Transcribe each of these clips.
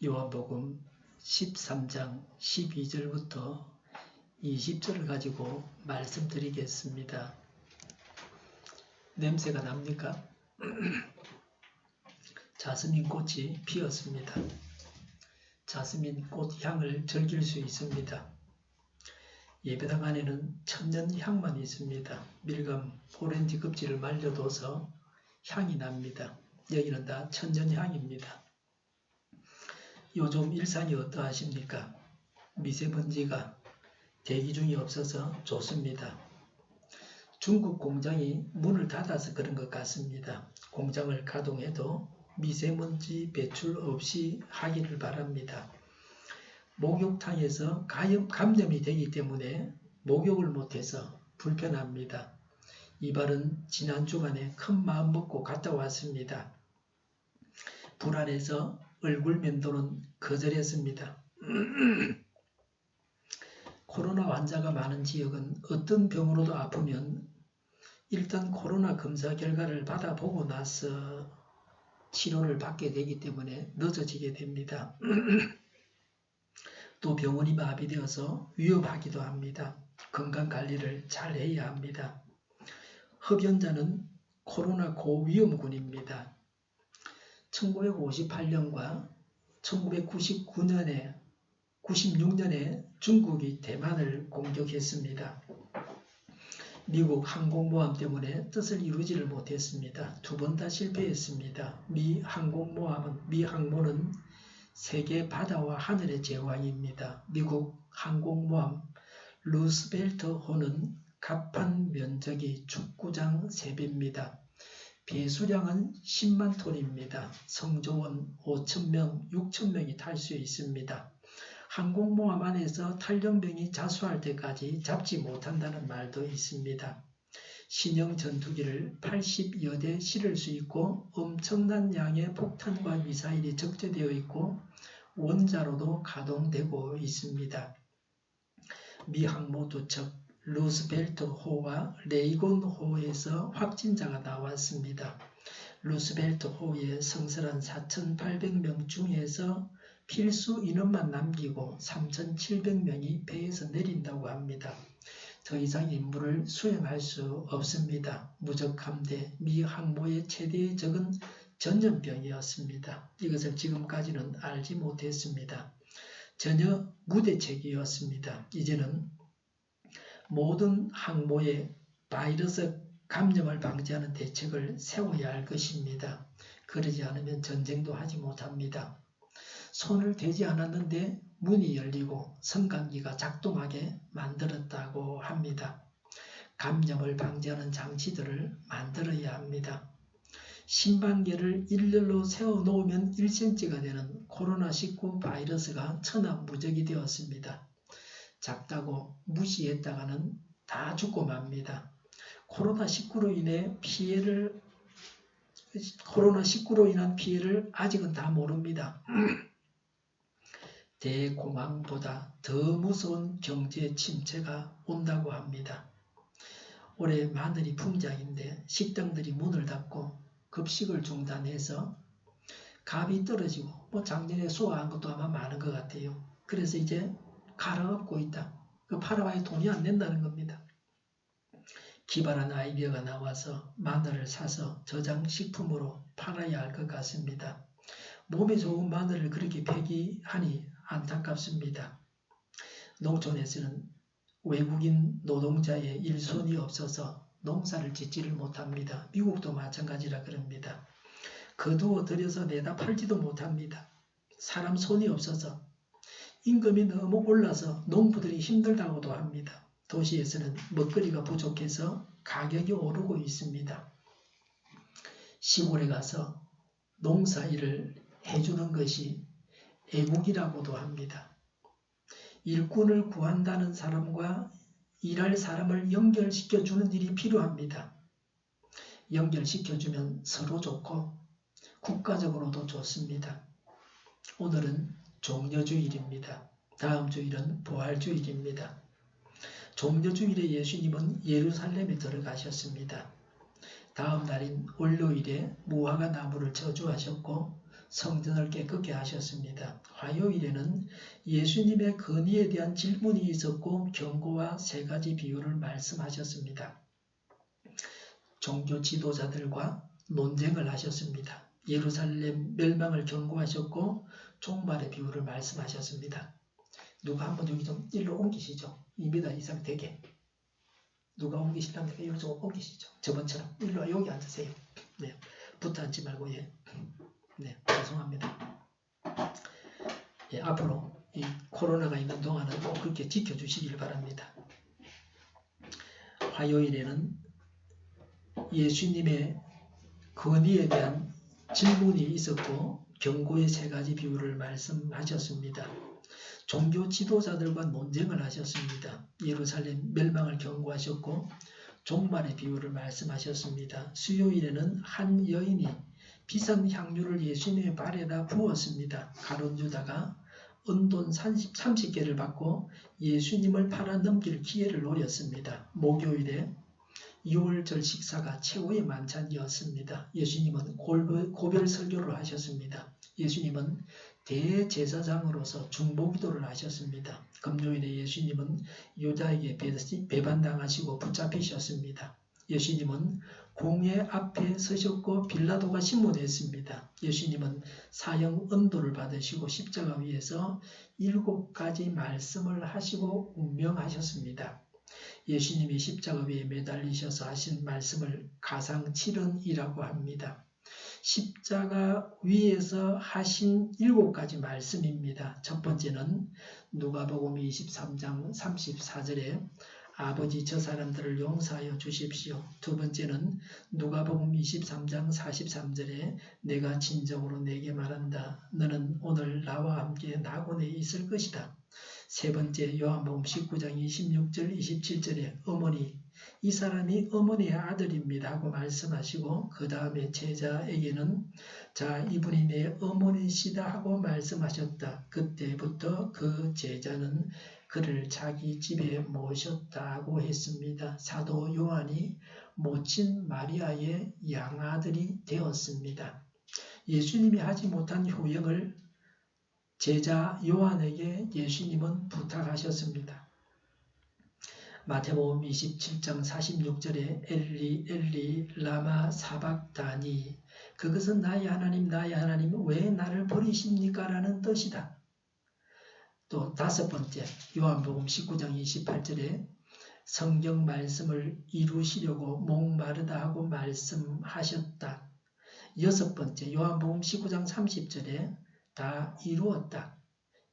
요한복음 13장 12절부터 20절을 가지고 말씀드리겠습니다. 냄새가 납니까? 자스민 꽃이 피었습니다. 자스민 꽃 향을 즐길 수 있습니다. 예배당 안에는 천년 향만 있습니다. 밀감, 오렌지 껍질을 말려둬서 향이 납니다. 여기는 다 천년 향입니다. 요즘 일상이 어떠하십니까? 미세먼지가 대기 중에 없어서 좋습니다. 중국 공장이 문을 닫아서 그런 것 같습니다. 공장을 가동해도 미세먼지 배출 없이 하기를 바랍니다. 목욕탕에서 감염이 되기 때문에 목욕을 못해서 불편합니다. 이발은 지난 주간에 큰 마음 먹고 갔다 왔습니다. 불안해서 얼굴 면도는 거절했습니다. 코로나 환자가 많은 지역은 어떤 병으로도 아프면 일단 코로나 검사 결과를 받아보고 나서 치료를 받게 되기 때문에 늦어지게 됩니다. 또 병원이 마비되어서 위험하기도 합니다. 건강관리를 잘 해야 합니다. 흡연자는 코로나 고위험군입니다. 1958년과 96년에 중국이 대만을 공격했습니다. 미국 항공모함 때문에 뜻을 이루지를 못했습니다. 두 번 다 실패했습니다. 미 항모는 세계 바다와 하늘의 제왕입니다. 미국 항공모함 루스벨트호는 갑판 면적이 축구장 3배입니다. 배수량은 10만 톤입니다. 성조원 5,000명, 6,000명이 탈 수 있습니다. 항공모함 안에서 탈영병이 자수할 때까지 잡지 못한다는 말도 있습니다. 신형 전투기를 80여 대 실을 수 있고 엄청난 양의 폭탄과 미사일이 적재되어 있고 원자로도 가동되고 있습니다. 미 항모 두 척 루스벨트호와 레이곤호에서 확진자가 나왔습니다. 루스벨트호의 성설한 4,800명 중에서 필수 인원만 남기고 3,700명이 배에서 내린다고 합니다. 더 이상 임무를 수행할 수 없습니다. 무적함대 미 항모의 최대의 적은 전염병이었습니다. 이것을 지금까지는 알지 못했습니다. 전혀 무대책이었습니다. 이제는 모든 항모의 바이러스 감염을 방지하는 대책을 세워야 할 것입니다. 그러지 않으면 전쟁도 하지 못합니다. 손을 대지 않았는데 문이 열리고 성감기가 작동하게 만들었다고 합니다. 감염을 방지하는 장치들을 만들어야 합니다. 신반계를 일렬로 세워놓으면 1cm가 되는 코로나19 바이러스가 천하무적이 되었습니다. 작다고 무시했다가는 다 죽고 맙니다. 코로나19로 인한 피해를 아직은 다 모릅니다. 대공황보다 더 무서운 경제 침체가 온다고 합니다. 올해 마늘이 풍작인데 식당들이 문을 닫고 급식을 중단해서 값이 떨어지고 작년에 소화한 것도 아마 많은 것 같아요. 그래서 이제 갈아엎고 있다. 팔아봐야 돈이 안 된다는 겁니다. 기발한 아이디어가 나와서 마늘을 사서 저장식품으로 팔아야 할 것 같습니다. 몸에 좋은 마늘을 그렇게 폐기하니 안타깝습니다. 농촌에서는 외국인 노동자의 일손이 없어서 농사를 짓지를 못합니다. 미국도 마찬가지라 그럽니다. 거두어 들여서 내다 팔지도 못합니다. 사람 손이 없어서 임금이 너무 올라서 농부들이 힘들다고도 합니다. 도시에서는 먹거리가 부족해서 가격이 오르고 있습니다. 시골에 가서 농사일을 해주는 것이 애국이라고도 합니다. 일꾼을 구한다는 사람과 일할 사람을 연결시켜주는 일이 필요합니다. 연결시켜주면 서로 좋고 국가적으로도 좋습니다. 오늘은 종려주일입니다. 다음 주일은 부활주일입니다. 종려주일에 예수님은 예루살렘에 들어가셨습니다. 다음 날인 월요일에 무화과 나무를 저주하셨고 성전을 깨끗게 하셨습니다. 화요일에는 예수님의 건의에 대한 질문이 있었고 경고와 3가지 비유를 말씀하셨습니다. 종교 지도자들과 논쟁을 하셨습니다. 예루살렘 멸망을 경고하셨고 종말의 비유를 말씀하셨습니다. 누가 한번 여기 좀 일로 옮기시죠. 2m 이상 되게. 누가 옮기시다면 이리로 좀 옮기시죠. 저번처럼 일로 여기 앉으세요. 네, 붙어 앉지 말고. 예. 네, 죄송합니다. 예, 앞으로 이 코로나가 있는 동안은 꼭 그렇게 지켜주시길 바랍니다. 화요일에는 예수님의 건의에 대한 질문이 있었고 경고의 3가지 비유를 말씀하셨습니다. 종교 지도자들과 논쟁을 하셨습니다. 예루살렘 멸망을 경고하셨고 종말의 비유를 말씀하셨습니다. 수요일에는 한 여인이 비싼 향유를 예수님의 발에다 부었습니다. 가룟 유다가 은돈 30개를 받고 예수님을 팔아 넘길 기회를 노렸습니다. 목요일에 6월절 식사가 최후의 만찬이었습니다. 예수님은 고별 설교를 하셨습니다. 예수님은 대제사장으로서 중보기도를 하셨습니다. 금요일에 예수님은 유다에게 배반당하시고 붙잡히셨습니다. 예수님은 공회 앞에 서셨고 빌라도가 신문했습니다. 예수님은 사형 언도를 받으시고 십자가 위에서 7가지 말씀을 하시고 운명하셨습니다. 예수님이 십자가 위에 매달리셔서 하신 말씀을 가상칠언이라고 합니다. 십자가 위에서 하신 7가지 말씀입니다. 첫 번째는 누가복음 23장 34절에 아버지 저 사람들을 용서하여 주십시오. 두 번째는 누가복음 23장 43절에 내가 진정으로 내게 말한다. 너는 오늘 나와 함께 낙원에 있을 것이다. 세 번째 요한복음 19장 26절 27절에 어머니 이 사람이 어머니의 아들입니다 하고 말씀하시고 그 다음에 제자에게는 자 이분이 내 어머니시다 하고 말씀하셨다. 그때부터 그 제자는 그를 자기 집에 모셨다고 했습니다. 사도 요한이 모친 마리아의 양아들이 되었습니다. 예수님이 하지 못한 효역을 제자 요한에게 예수님은 부탁하셨습니다. 마태복음 27장 46절에 엘리 엘리 라마 사박다니 그것은 나의 하나님 왜 나를 버리십니까? 라는 뜻이다. 또 5번째 요한복음 19장 28절에 성경 말씀을 이루시려고 목마르다 하고 말씀하셨다. 6번째 요한복음 19장 30절에 다 이루었다.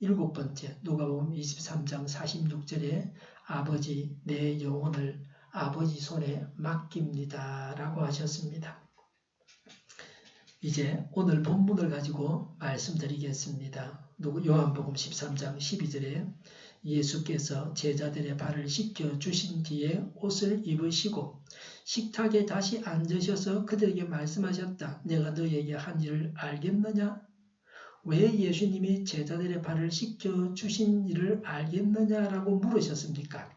7번째 누가복음 23장 46절에 아버지 내 영혼을 아버지 손에 맡깁니다 라고 하셨습니다. 이제 오늘 본문을 가지고 말씀드리겠습니다. 요한복음 13장 12절에 예수께서 제자들의 발을 씻겨 주신 뒤에 옷을 입으시고 식탁에 다시 앉으셔서 그들에게 말씀하셨다. 내가 너에게 한 일을 알겠느냐? 왜 예수님이 제자들의 발을 씻겨 주신 일을 알겠느냐라고 물으셨습니까?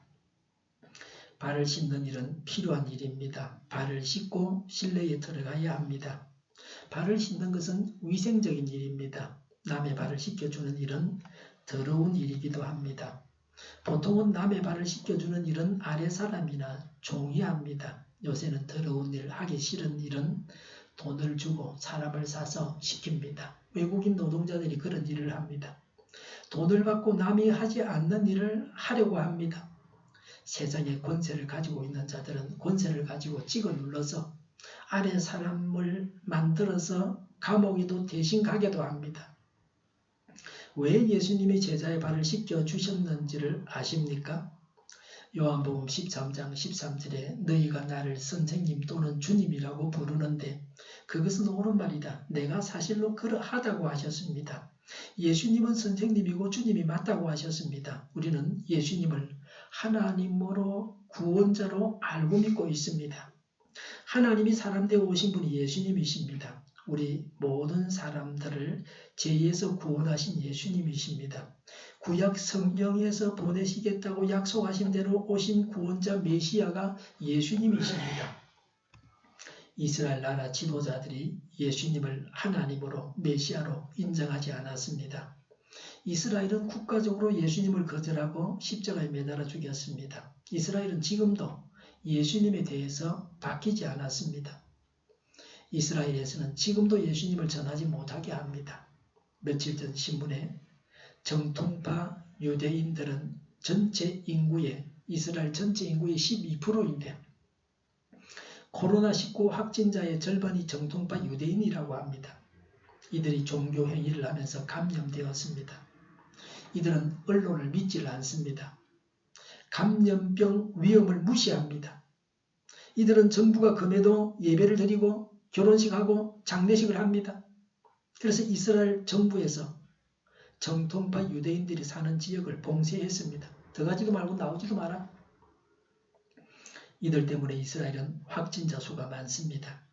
발을 씻는 일은 필요한 일입니다. 발을 씻고 실내에 들어가야 합니다. 발을 씻는 것은 위생적인 일입니다. 남의 발을 씻겨주는 일은 더러운 일이기도 합니다. 보통은 남의 발을 씻겨주는 일은 아랫사람이나 종이 합니다. 요새는 더러운 일, 하기 싫은 일은 돈을 주고 사람을 사서 시킵니다. 외국인 노동자들이 그런 일을 합니다. 돈을 받고 남이 하지 않는 일을 하려고 합니다. 세상에 권세를 가지고 있는 자들은 권세를 가지고 찍어 눌러서 아래 사람을 만들어서 감옥에도 대신 가게도 합니다. 왜 예수님이 제자의 발을 씻겨 주셨는지를 아십니까? 요한복음 13장 13절에 너희가 나를 선생님 또는 주님이라고 부르는데 그것은 옳은 말이다. 내가 사실로 그러하다고 하셨습니다. 예수님은 선생님이고 주님이 맞다고 하셨습니다. 우리는 예수님을 하나님으로 구원자로 알고 믿고 있습니다. 하나님이 사람 되어 오신 분이 예수님이십니다. 우리 모든 사람들을 죄에서 구원하신 예수님이십니다. 구약 성경에서 보내시겠다고 약속하신 대로 오신 구원자 메시아가 예수님이십니다. 이스라엘 나라 지도자들이 예수님을 하나님으로 메시아로 인정하지 않았습니다. 이스라엘은 국가적으로 예수님을 거절하고 십자가에 매달아 죽였습니다. 이스라엘은 지금도 예수님에 대해서 바뀌지 않았습니다. 이스라엘에서는 지금도 예수님을 전하지 못하게 합니다. 며칠 전 신문에 정통파 유대인들은 이스라엘 전체 인구의 12%인데 코로나19 확진자의 절반이 정통파 유대인이라고 합니다. 이들이 종교 행위를 하면서 감염되었습니다. 이들은 언론을 믿지 않습니다. 감염병 위험을 무시합니다. 이들은 정부가 금해도 예배를 드리고 결혼식하고 장례식을 합니다. 그래서 이스라엘 정부에서 정통파 유대인들이 사는 지역을 봉쇄했습니다. 들어가지도 말고 나오지도 마라. 이들 때문에 이스라엘은 확진자 수가 많습니다.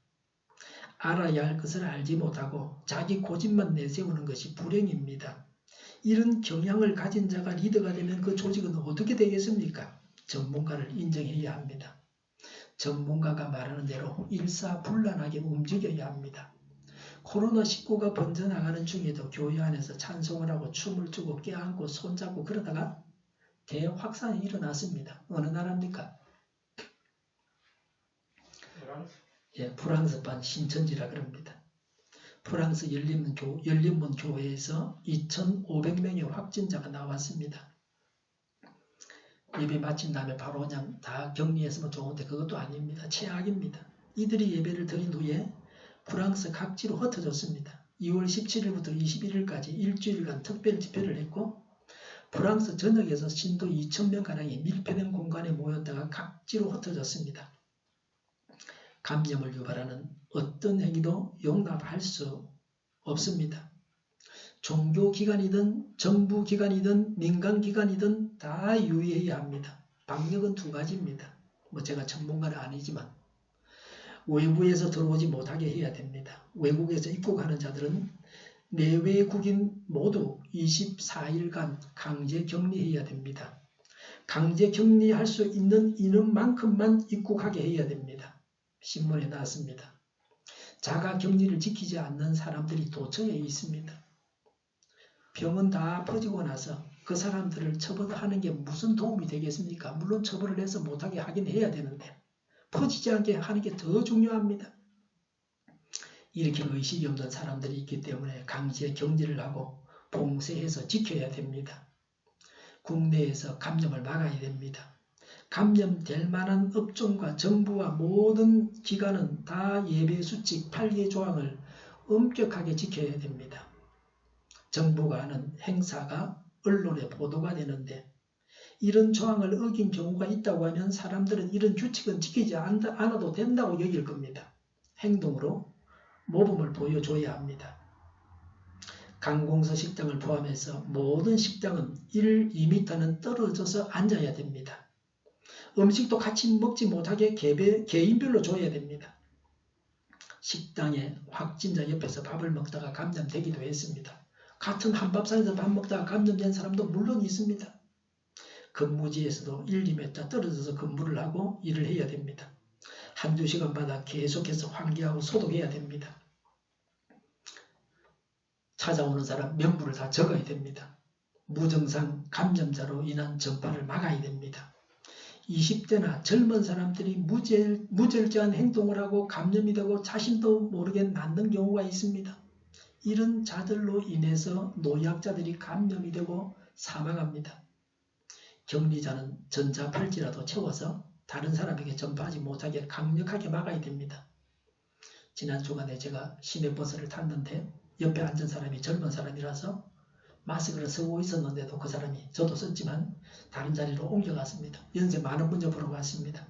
알아야 할 것을 알지 못하고 자기 고집만 내세우는 것이 불행입니다. 이런 경향을 가진 자가 리더가 되면 그 조직은 어떻게 되겠습니까? 전문가를 인정해야 합니다. 전문가가 말하는 대로 일사불란하게 움직여야 합니다. 코로나19가 번져나가는 중에도 교회 안에서 찬송을 하고 춤을 추고 껴안고 손잡고 그러다가 대확산이 일어났습니다. 어느 나라입니까? 프랑스판 신천지라 그럽니다. 프랑스 열린문 교회에서 2,500명의 확진자가 나왔습니다. 예배 마친 다음에 바로 그냥 다 격리했으면 좋은데 그것도 아닙니다. 최악입니다. 이들이 예배를 드린 후에 프랑스 각지로 흩어졌습니다. 2월 17일부터 21일까지 일주일간 특별 집회를 했고 프랑스 전역에서 신도 2,000명가량이 밀폐된 공간에 모였다가 각지로 흩어졌습니다. 감염을 유발하는 어떤 행위도 용납할 수 없습니다. 종교기관이든 정부기관이든 민간기관이든 다 유의해야 합니다. 방역은 두 가지입니다. 제가 전문가는 아니지만 외부에서 들어오지 못하게 해야 됩니다. 외국에서 입국하는 자들은 내외국인 모두 24일간 강제 격리해야 됩니다. 강제 격리할 수 있는 인원만큼만 입국하게 해야 됩니다. 신문에 나왔습니다. 자가 격리를 지키지 않는 사람들이 도처에 있습니다. 병은 다 퍼지고 나서 그 사람들을 처벌하는 게 무슨 도움이 되겠습니까? 물론 처벌을 해서 못하게 하긴 해야 되는데 퍼지지 않게 하는 게 더 중요합니다. 이렇게 의식이 없는 사람들이 있기 때문에 강제 격리를 하고 봉쇄해서 지켜야 됩니다. 국내에서 감염을 막아야 됩니다. 감염될 만한 업종과 정부와 모든 기관은 다 예배수칙 8개 조항을 엄격하게 지켜야 됩니다. 정부가 하는 행사가 언론에 보도가 되는데 이런 조항을 어긴 경우가 있다고 하면 사람들은 이런 규칙은 지키지 않아도 된다고 여길 겁니다. 행동으로 모범을 보여줘야 합니다. 관공서 식당을 포함해서 모든 식당은 2m는 떨어져서 앉아야 됩니다. 음식도 같이 먹지 못하게 개인별로 줘야 됩니다. 식당에 확진자 옆에서 밥을 먹다가 감염되기도 했습니다. 같은 한밥상에서 밥 먹다가 감염된 사람도 물론 있습니다. 근무지에서도 1~2m 떨어져서 근무를 하고 일을 해야 됩니다. 한두 시간마다 계속해서 환기하고 소독해야 됩니다. 찾아오는 사람 명부를 다 적어야 됩니다. 무증상 감염자로 인한 전파를 막아야 됩니다. 20대나 젊은 사람들이 무절제한 행동을 하고 감염이 되고 자신도 모르게 낫는 경우가 있습니다. 이런 자들로 인해서 노약자들이 감염이 되고 사망합니다. 격리자는 전자팔찌라도 채워서 다른 사람에게 전파하지 못하게 강력하게 막아야 됩니다. 지난 주간에 제가 시내버스를 탔는데 옆에 앉은 사람이 젊은 사람이라서 마스크를 쓰고 있었는데도 그 사람이 저도 썼지만 다른 자리로 옮겨갔습니다. 연세 많은 분 옆으로 갔습니다.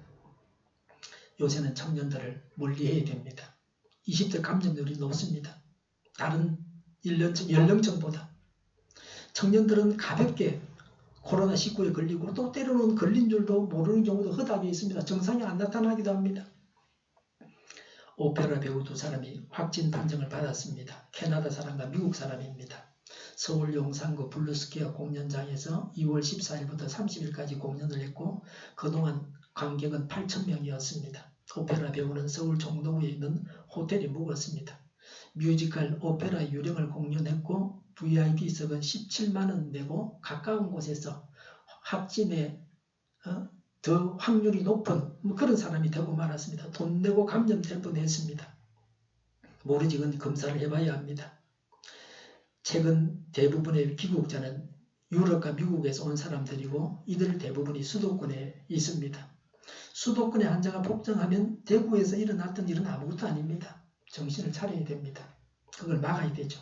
요새는 청년들을 멀리해야 됩니다. 20대 감염률이 높습니다. 다른 연령층보다. 청년들은 가볍게 코로나19에 걸리고 또 때로는 걸린 줄도 모르는 경우도 허다하게 있습니다. 증상이 안 나타나기도 합니다. 오페라 배우 2사람이 확진 판정을 받았습니다. 캐나다 사람과 미국 사람입니다. 서울 용산구 블루스퀘어 공연장에서 2월 14일부터 30일까지 공연을 했고 그동안 관객은 8,000명이었습니다. 오페라 배우는 서울 종로구에 있는 호텔에 묵었습니다. 뮤지컬 오페라 유령을 공연했고 VIP석은 17만 원 내고 가까운 곳에서 확진에 더 확률이 높은 그런 사람이 되고 말았습니다. 돈 내고 감염될 뻔했습니다. 모르지 그건 검사를 해봐야 합니다. 최근 대부분의 귀국자는 유럽과 미국에서 온 사람들이고 이들 대부분이 수도권에 있습니다. 수도권의 환자가 폭증하면 대구에서 일어났던 일은 아무것도 아닙니다. 정신을 차려야 됩니다. 그걸 막아야 되죠.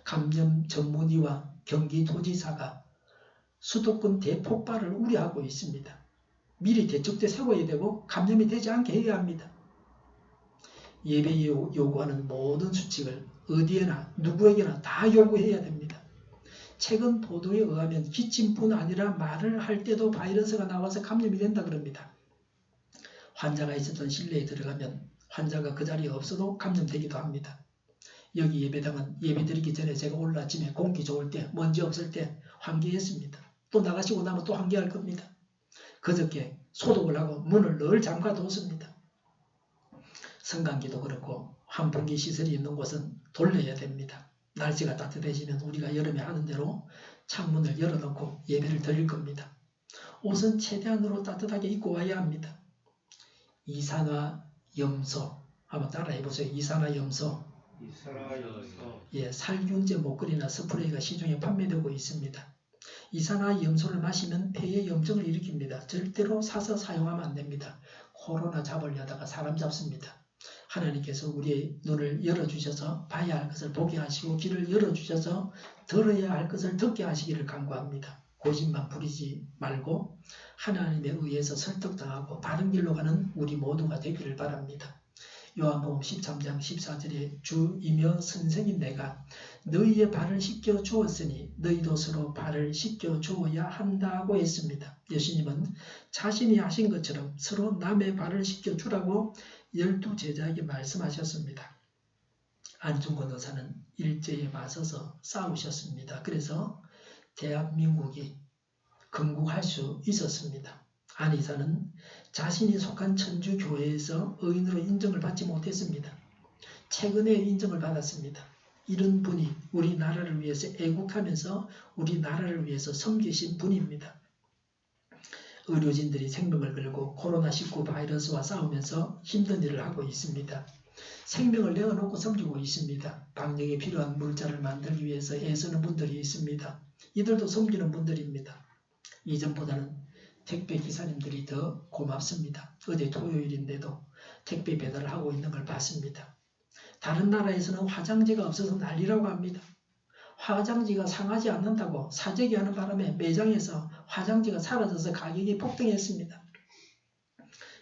감염 전문의와 경기도지사가 수도권 대폭발을 우려하고 있습니다. 미리 대책도 세워야 되고 감염이 되지 않게 해야 합니다. 예배에 요구하는 모든 수칙을 어디에나 누구에게나 다 요구해야 됩니다. 최근 보도에 의하면 기침뿐 아니라 말을 할 때도 바이러스가 나와서 감염이 된다 그럽니다. 환자가 있었던 실내에 들어가면 환자가 그 자리에 없어도 감염되기도 합니다. 여기 예배당은 예배드리기 전에 제가 오늘 아침에 공기 좋을 때 먼지 없을 때 환기했습니다. 또 나가시고 나면 또 환기할 겁니다. 그저께 소독을 하고 문을 늘 잠가뒀습니다. 성강기도 그렇고 환풍기 시설이 있는 곳은 돌려야 됩니다. 날씨가 따뜻해지면 우리가 여름에 하는 대로 창문을 열어놓고 예배를 드릴 겁니다. 옷은 최대한으로 따뜻하게 입고 와야 합니다. 이산화염소 한번 따라해보세요. 이산화염소. 예, 살균제 목걸이나 스프레이가 시중에 판매되고 있습니다. 이산화염소를 마시면 폐에 염증을 일으킵니다. 절대로 사서 사용하면 안 됩니다. 코로나 잡으려다가 사람 잡습니다. 하나님께서 우리의 눈을 열어주셔서 봐야 할 것을 보게 하시고 귀를 열어주셔서 들어야 할 것을 듣게 하시기를 간구합니다. 고집만 부리지 말고 하나님에 의해서 설득당하고 바른 길로 가는 우리 모두가 되기를 바랍니다. 요한복음 13장 14절에 주이며 선생님 내가 너희의 발을 씻겨 주었으니 너희도 서로 발을 씻겨 주어야 한다고 했습니다. 예수님은 자신이 하신 것처럼 서로 남의 발을 씻겨 주라고 12제자에게 말씀하셨습니다. 안중근 의사는 일제에 맞서서 싸우셨습니다. 그래서 대한민국이 건국할 수 있었습니다. 안 의사는 자신이 속한 천주교회에서 의인으로 인정을 받지 못했습니다. 최근에 인정을 받았습니다. 이런 분이 우리나라를 위해서 애국하면서 우리나라를 위해서 섬기신 분입니다. 의료진들이 생명을 걸고 코로나19 바이러스와 싸우면서 힘든 일을 하고 있습니다. 생명을 내어놓고 섬기고 있습니다. 방역에 필요한 물자를 만들기 위해서 애쓰는 분들이 있습니다. 이들도 섬기는 분들입니다. 이전보다는 택배 기사님들이 더 고맙습니다. 어제 토요일인데도 택배 배달을 하고 있는 걸 봤습니다. 다른 나라에서는 화장지가 없어서 난리라고 합니다. 화장지가 상하지 않는다고 사재기 하는 바람에 매장에서 화장지가 사라져서 가격이 폭등했습니다.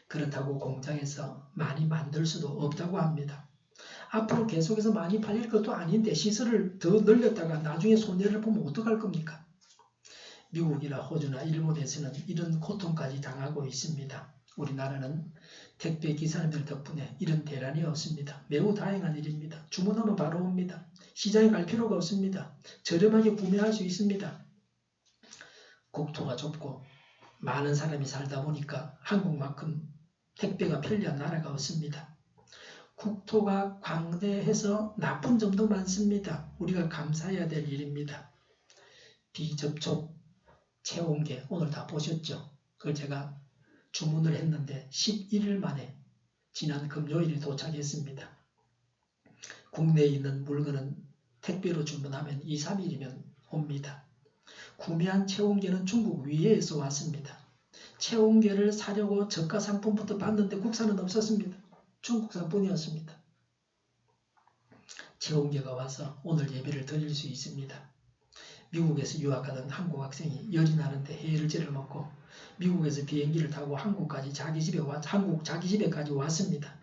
그렇다고 공장에서 많이 만들 수도 없다고 합니다. 앞으로 계속해서 많이 팔릴 것도 아닌데 시설을 더 늘렸다가 나중에 손해를 보면 어떡할 겁니까? 미국이나 호주나 일본에서는 이런 고통까지 당하고 있습니다. 우리나라는 택배 기사님들 덕분에 이런 대란이 없습니다. 매우 다행한 일입니다. 주문하면 바로 옵니다. 시장에 갈 필요가 없습니다. 저렴하게 구매할 수 있습니다. 국토가 좁고 많은 사람이 살다 보니까 한국만큼 택배가 편리한 나라가 없습니다. 국토가 광대해서 나쁜 점도 많습니다. 우리가 감사해야 될 일입니다. 비접촉 체온계 오늘 다 보셨죠? 그걸 제가 주문을 했는데 11일 만에 지난 금요일에 도착했습니다. 국내에 있는 물건은 택배로 주문하면 2, 3일이면 옵니다. 구매한 체온계는 중국 위해에서 왔습니다. 체온계를 사려고 저가 상품부터 봤는데 국산은 없었습니다. 중국산 뿐이었습니다. 체온계가 와서 오늘 예배를 드릴 수 있습니다. 미국에서 유학하던 한국 학생이 열이 나는데 해열제를 먹고 미국에서 비행기를 타고 한국 자기 집에까지 왔습니다.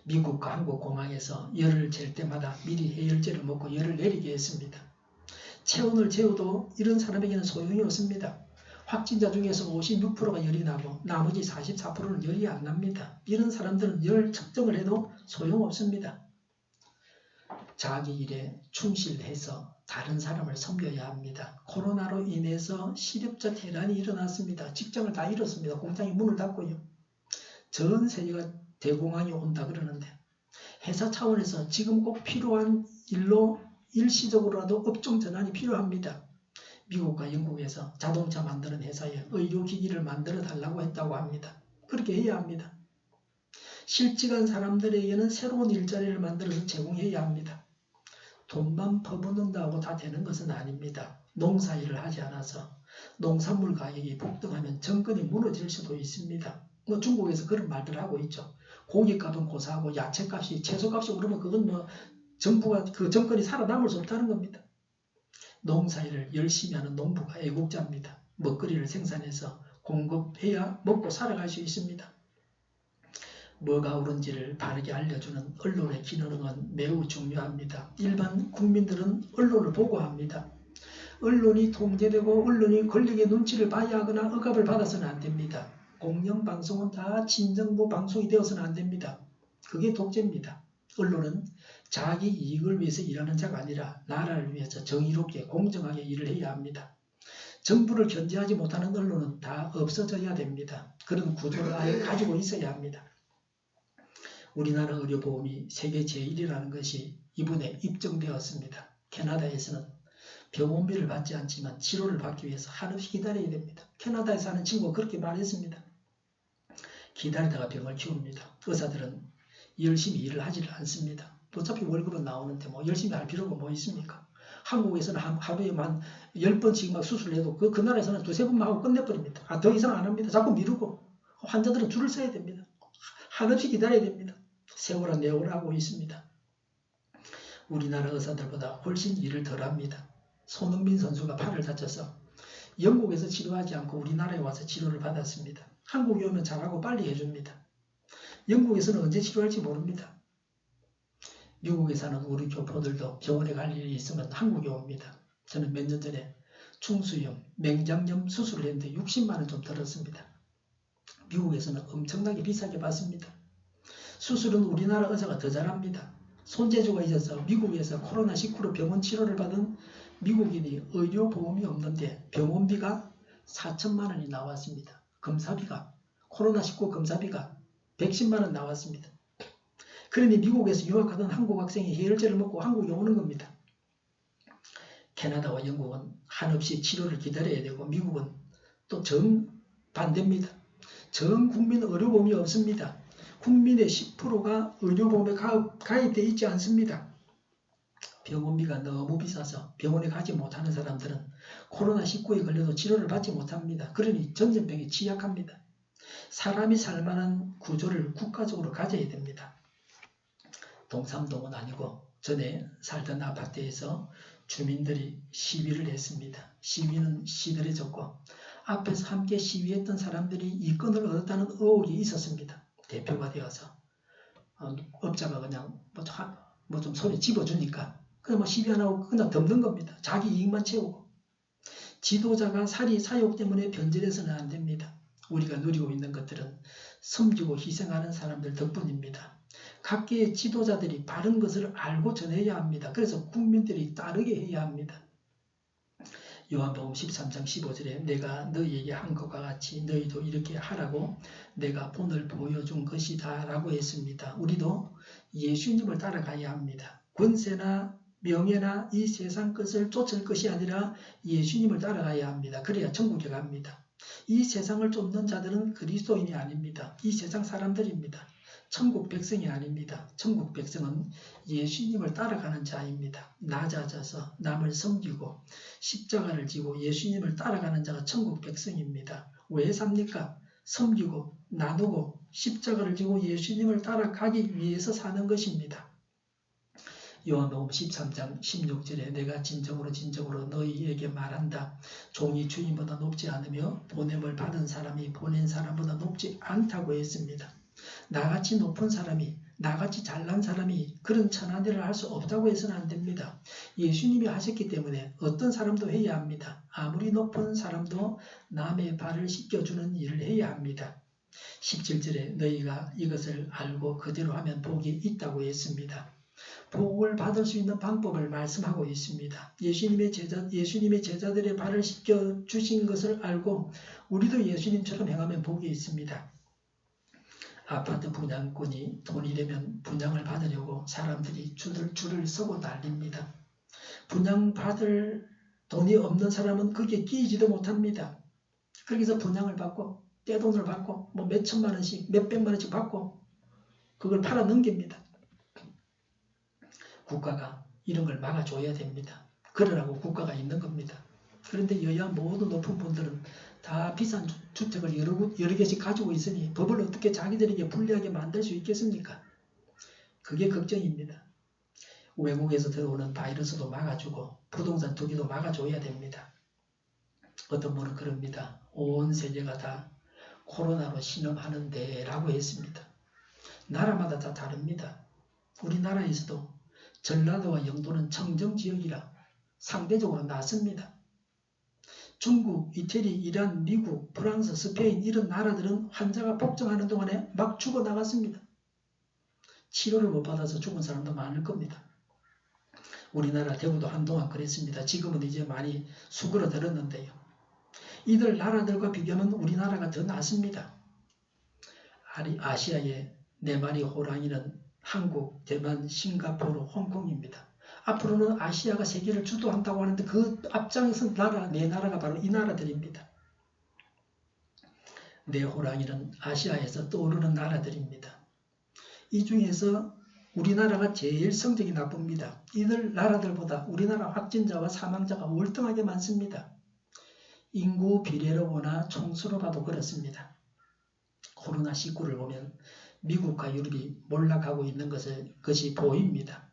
미국과 한국 공항에서 열을 잴 때마다 미리 해열제를 먹고 열을 내리게 했습니다. 체온을 재어도 이런 사람에게는 소용이 없습니다. 확진자 중에서 56%가 열이 나고 나머지 44%는 열이 안 납니다. 이런 사람들은 열 측정을 해도 소용없습니다. 자기 일에 충실해서 다른 사람을 섬겨야 합니다. 코로나로 인해서 실업자 대란이 일어났습니다. 직장을 다 잃었습니다. 공장이 문을 닫고요. 전 세계가 대공황이 온다 그러는데 회사 차원에서 지금 꼭 필요한 일로 일시적으로라도 업종 전환이 필요합니다. 미국과 영국에서 자동차 만드는 회사에 의료기기를 만들어 달라고 했다고 합니다. 그렇게 해야 합니다. 실직한 사람들에게는 새로운 일자리를 만들어서 제공해야 합니다. 돈만 퍼붓는다고 다 되는 것은 아닙니다. 농사일을 하지 않아서 농산물 가격이 폭등하면 정권이 무너질 수도 있습니다. 중국에서 그런 말들 하고 있죠. 고기값은 고사하고 야채값이 채소값이 오르면 그건 정부가 그 정권이 살아남을 수 없다는 겁니다. 농사일을 열심히 하는 농부가 애국자입니다. 먹거리를 생산해서 공급해야 먹고 살아갈 수 있습니다. 뭐가 옳은지를 바르게 알려주는 언론의 기능은 매우 중요합니다. 일반 국민들은 언론을 보고합니다. 언론이 통제되고 언론이 권력의 눈치를 봐야 하거나 억압을 받아서는 안 됩니다. 공영방송은 다 친정부 방송이 되어서는 안 됩니다. 그게 독재입니다. 언론은 자기 이익을 위해서 일하는 자가 아니라 나라를 위해서 정의롭게 공정하게 일을 해야 합니다. 정부를 견제하지 못하는 언론은 다 없어져야 됩니다. 그런 구조를 아예 가지고 있어야 합니다. 우리나라 의료보험이 세계 제1이라는 것이 이번에 입증되었습니다. 캐나다에서는 병원비를 받지 않지만 치료를 받기 위해서 한없이 기다려야 됩니다. 캐나다에 사는 친구가 그렇게 말했습니다. 기다리다가 병을 키웁니다. 의사들은 열심히 일을 하지를 않습니다. 어차피 월급은 나오는데 열심히 할 필요가 뭐 있습니까? 한국에서는 하루에만 10번씩 막 수술을 해도 그 나라에서는 2-3번만 하고 끝내버립니다. 더 이상 안 합니다. 자꾸 미루고 환자들은 줄을 서야 됩니다. 한없이 기다려야 됩니다. 세월아 내오라 하고 있습니다. 우리나라 의사들보다 훨씬 일을 덜 합니다. 손흥민 선수가 팔을 다쳐서 영국에서 치료하지 않고 우리나라에 와서 치료를 받았습니다. 한국에 오면 잘하고 빨리 해줍니다. 영국에서는 언제 치료할지 모릅니다. 미국에 사는 우리 교포들도 병원에 갈 일이 있으면 한국에 옵니다. 저는 몇 년 전에 충수염, 맹장염 수술을 했는데 60만 원 좀 들었습니다. 미국에서는 엄청나게 비싸게 받습니다. 수술은 우리나라 의사가 더 잘합니다. 손재주가 있어서 미국에서 코로나19로 병원 치료를 받은 미국인이 의료보험이 없는데 병원비가 4천만 원이 나왔습니다. 검사비가 코로나19 검사비가 110만 원 나왔습니다. 그러니 미국에서 유학하던 한국 학생이 해열제를 먹고 한국에 오는 겁니다. 캐나다와 영국은 한없이 치료를 기다려야 되고 미국은 또 정반대입니다. 전 국민 의료보험이 없습니다. 국민의 10%가 의료보험에 가입되어 있지 않습니다. 병원비가 너무 비싸서 병원에 가지 못하는 사람들은 코로나19에 걸려도 치료를 받지 못합니다. 그러니 전염병에 취약합니다. 사람이 살만한 구조를 국가적으로 가져야 됩니다. 동삼동은 아니고 전에 살던 아파트에서 주민들이 시위를 했습니다. 시위는 시들해졌고 앞에서 함께 시위했던 사람들이 이권을 얻었다는 의혹이 있었습니다. 대표가 되어서 업자가 그냥 좀 손에 집어주니까 그냥 시비 안 하고 그냥 덮는 겁니다. 자기 이익만 채우고. 지도자가 사욕 때문에 변절해서는 안 됩니다. 우리가 누리고 있는 것들은 섬기고 희생하는 사람들 덕분입니다. 각계의 지도자들이 바른 것을 알고 전해야 합니다. 그래서 국민들이 따르게 해야 합니다. 요한복음 13장 15절에 내가 너희에게 한 것과 같이 너희도 이렇게 하라고 내가 본을 보여준 것이다 라고 했습니다. 우리도 예수님을 따라가야 합니다. 권세나 명예나 이 세상 것을 쫓을 것이 아니라 예수님을 따라가야 합니다. 그래야 천국에 갑니다. 이 세상을 쫓는 자들은 그리스도인이 아닙니다. 이 세상 사람들입니다. 천국 백성이 아닙니다. 천국 백성은 예수님을 따라가는 자입니다. 낮아져서 남을 섬기고 십자가를 지고 예수님을 따라가는 자가 천국 백성입니다. 왜 삽니까? 섬기고 나누고 십자가를 지고 예수님을 따라가기 위해서 사는 것입니다. 요한복음 13장 16절에 내가 진정으로 너희에게 말한다. 종이 주인보다 높지 않으며 보냄을 받은 사람이 보낸 사람보다 높지 않다고 했습니다. 나같이 높은 사람이 나같이 잘난 사람이 그런 천한 일을 할 수 없다고 해서는 안 됩니다. 예수님이 하셨기 때문에 어떤 사람도 해야 합니다. 아무리 높은 사람도 남의 발을 씻겨주는 일을 해야 합니다. 17절에 너희가 이것을 알고 그대로 하면 복이 있다고 했습니다. 복을 받을 수 있는 방법을 말씀하고 있습니다. 예수님의 제자들의 발을 씻겨주신 것을 알고 우리도 예수님처럼 행하면 복이 있습니다. 아파트 분양권이 돈이 되면 분양을 받으려고 사람들이 줄을 서고 난립니다. 분양받을 돈이 없는 사람은 거기에 끼지도 못합니다. 거기서 분양을 받고 떼돈을 받고 뭐 몇천만 원씩 몇백만 원씩 받고 그걸 팔아 넘깁니다. 국가가 이런 걸 막아줘야 됩니다. 그러라고 국가가 있는 겁니다. 그런데 여야 모두 높은 분들은 다 비싼 주택을 여러 개씩 가지고 있으니 법을 어떻게 자기들에게 불리하게 만들 수 있겠습니까? 그게 걱정입니다. 외국에서 들어오는 바이러스도 막아주고 부동산 투기도 막아줘야 됩니다. 어떤 분은 그럽니다. 온 세계가 다 코로나로 신음하는데 라고 했습니다. 나라마다 다 다릅니다. 우리나라에서도 전라도와 영도는 청정지역이라 상대적으로 낫습니다. 중국, 이태리, 이란, 미국, 프랑스, 스페인 이런 나라들은 환자가 폭증하는 동안에 막 죽어나갔습니다. 치료를 못 받아서 죽은 사람도 많을 겁니다. 우리나라 대구도 한동안 그랬습니다. 지금은 이제 많이 수그러들었는데요. 이들 나라들과 비교하면 우리나라가 더 낫습니다. 아시아의 4마리 호랑이는 한국, 대만, 싱가포르, 홍콩입니다. 앞으로는 아시아가 세계를 주도한다고 하는데 그 앞장선 나라, 4나라가 바로 이 나라들입니다. 4호랑이는 아시아에서 떠오르는 나라들입니다. 이 중에서 우리나라가 제일 성적이 나쁩니다. 이들 나라들보다 우리나라 확진자와 사망자가 월등하게 많습니다. 인구 비례로 보나 총수로 봐도 그렇습니다. 코로나19를 보면 미국과 유럽이 몰락하고 있는 것이 보입니다.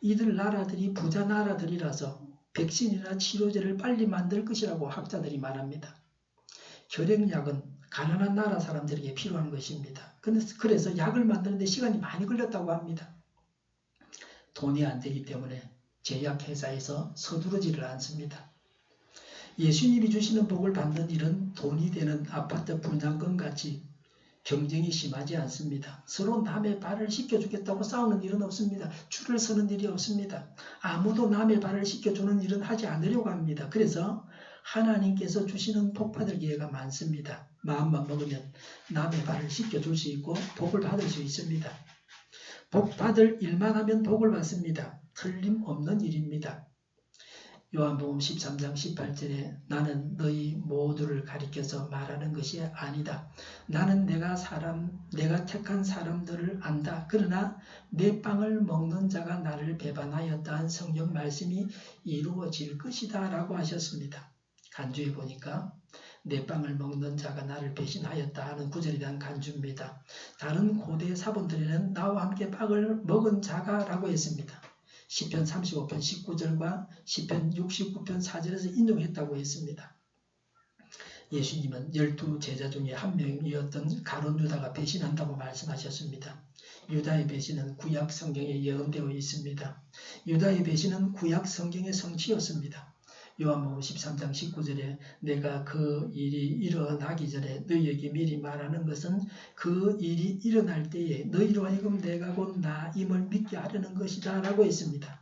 이들 나라들이 부자 나라들이라서 백신이나 치료제를 빨리 만들 것이라고 학자들이 말합니다. 혈액약은 가난한 나라 사람들에게 필요한 것입니다. 그래서 약을 만드는데 시간이 많이 걸렸다고 합니다. 돈이 안 되기 때문에 제약회사에서 서두르지를 않습니다. 예수님이 주시는 복을 받는 일은 돈이 되는 아파트 분양권 같이 경쟁이 심하지 않습니다. 서로 남의 발을 씻겨주겠다고 싸우는 일은 없습니다. 줄을 서는 일이 없습니다. 아무도 남의 발을 씻겨주는 일은 하지 않으려고 합니다. 그래서 하나님께서 주시는 복 받을 기회가 많습니다. 마음만 먹으면 남의 발을 씻겨줄 수 있고 복을 받을 수 있습니다. 복 받을 일만 하면 복을 받습니다. 틀림없는 일입니다. 요한복음 13장 18절에 나는 너희 모두를 가리켜서 말하는 것이 아니다. 나는 내가 택한 사람들을 안다. 그러나 내 빵을 먹는 자가 나를 배반하였다 한 성경 말씀이 이루어질 것이다 라고 하셨습니다. 간주에 보니까 내 빵을 먹는 자가 나를 배신하였다 하는 구절에 대한 간주입니다. 다른 고대 사본들에는 나와 함께 빵을 먹은 자가 라고 했습니다. 시편 35편 19절과 시편 69편 4절에서 인용했다고 했습니다. 예수님은 12제자 중에 한 명이었던 가룟 유다가 배신한다고 말씀하셨습니다. 유다의 배신은 구약 성경에 예언되어 있습니다. 유다의 배신은 구약 성경의 성취였습니다. 요한복음 13장 19절에 내가 그 일이 일어나기 전에 너희에게 미리 말하는 것은 그 일이 일어날 때에 너희로 하여금 내가 곧 나임을 믿게 하려는 것이다 라고 했습니다.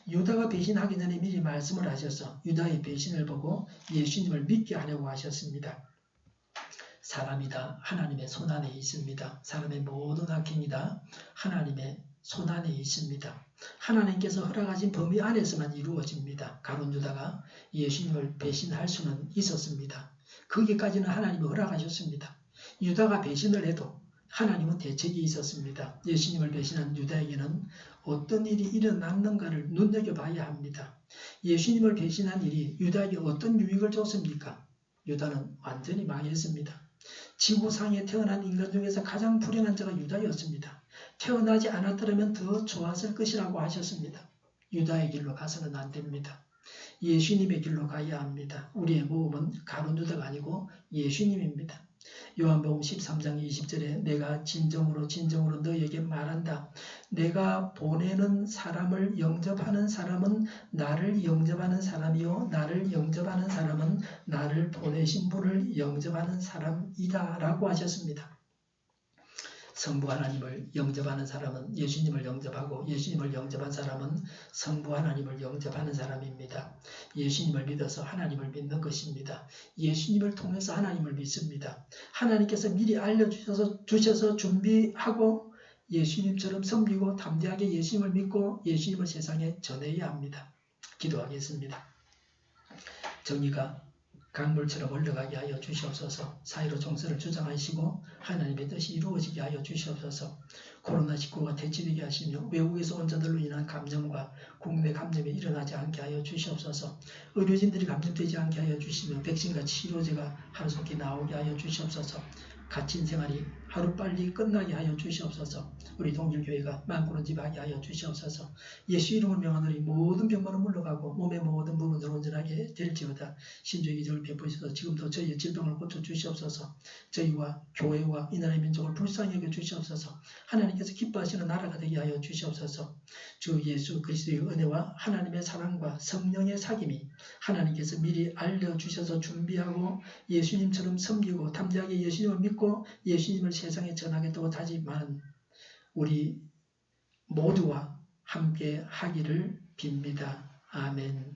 유다가 배신하기 전에 미리 말씀을 하셔서 유다의 배신을 보고 예수님을 믿게 하려고 하셨습니다. 사람이 다 하나님의 손안에 있습니다. 사람의 모든 악행이 다 하나님의 손안에 있습니다. 하나님께서 허락하신 범위 안에서만 이루어집니다. 가룟 유다가 예수님을 배신할 수는 있었습니다. 거기까지는 하나님이 허락하셨습니다. 유다가 배신을 해도 하나님은 대책이 있었습니다. 예수님을 배신한 유다에게는 어떤 일이 일어났는가를 눈여겨봐야 합니다. 예수님을 배신한 일이 유다에게 어떤 유익을 줬습니까? 유다는 완전히 망했습니다. 지구상에 태어난 인간 중에서 가장 불행한 자가 유다였습니다. 태어나지 않았더라면 더 좋았을 것이라고 하셨습니다. 유다의 길로 가서는 안 됩니다. 예수님의 길로 가야 합니다. 우리의 모험은 가룟 유다가 아니고 예수님입니다. 요한복음 13장 20절에 내가 진정으로 너희에게 말한다. 내가 보내는 사람을 영접하는 사람은 나를 영접하는 사람이요 나를 영접하는 사람은 나를 보내신 분을 영접하는 사람이다 라고 하셨습니다. 성부 하나님을 영접하는 사람은 예수님을 영접하고 예수님을 영접한 사람은 성부 하나님을 영접하는 사람입니다. 예수님을 믿어서 하나님을 믿는 것입니다. 예수님을 통해서 하나님을 믿습니다. 하나님께서 미리 알려주셔서 준비하고 예수님처럼 섬기고 담대하게 예수님을 믿고 예수님을 세상에 전해야 합니다. 기도하겠습니다. 정의가 강물처럼 흘러가게 하여 주시옵소서. 사이로 총선을 주장하시고 하나님의 뜻이 이루어지게 하여 주시옵소서. 코로나19가 대치되게 하시며 외국에서 온 자들로 인한 감염과 국내 감염이 일어나지 않게 하여 주시옵소서. 의료진들이 감염되지 않게 하여 주시며 백신과 치료제가 하루속히 나오게 하여 주시옵소서. 갇힌 생활이 하루빨리 끝나게 하여 주시옵소서. 우리 동일교회가 만군은집하게 하여 주시옵소서. 예수 이름을 명하노니 모든 병만은 물러가고 몸의 모든 부분을 온전하게 될지어다. 신주의 기적을 베푸셔서 지금도 저희의 질병을 고쳐주시옵소서. 저희와 교회와 이 나라의 민족을 불쌍히 여겨 주시옵소서. 하나님께서 기뻐하시는 나라가 되게 하여 주시옵소서. 주 예수 그리스도의 은혜와 하나님의 사랑과 성령의 사귐이 하나님께서 미리 알려주셔서 준비하고 예수님처럼 섬기고 담대하게 예수님을 믿고 예수님을 세상에 전하겠다고 다짐하는 우리 모두와 함께 하기를 빕니다. 아멘.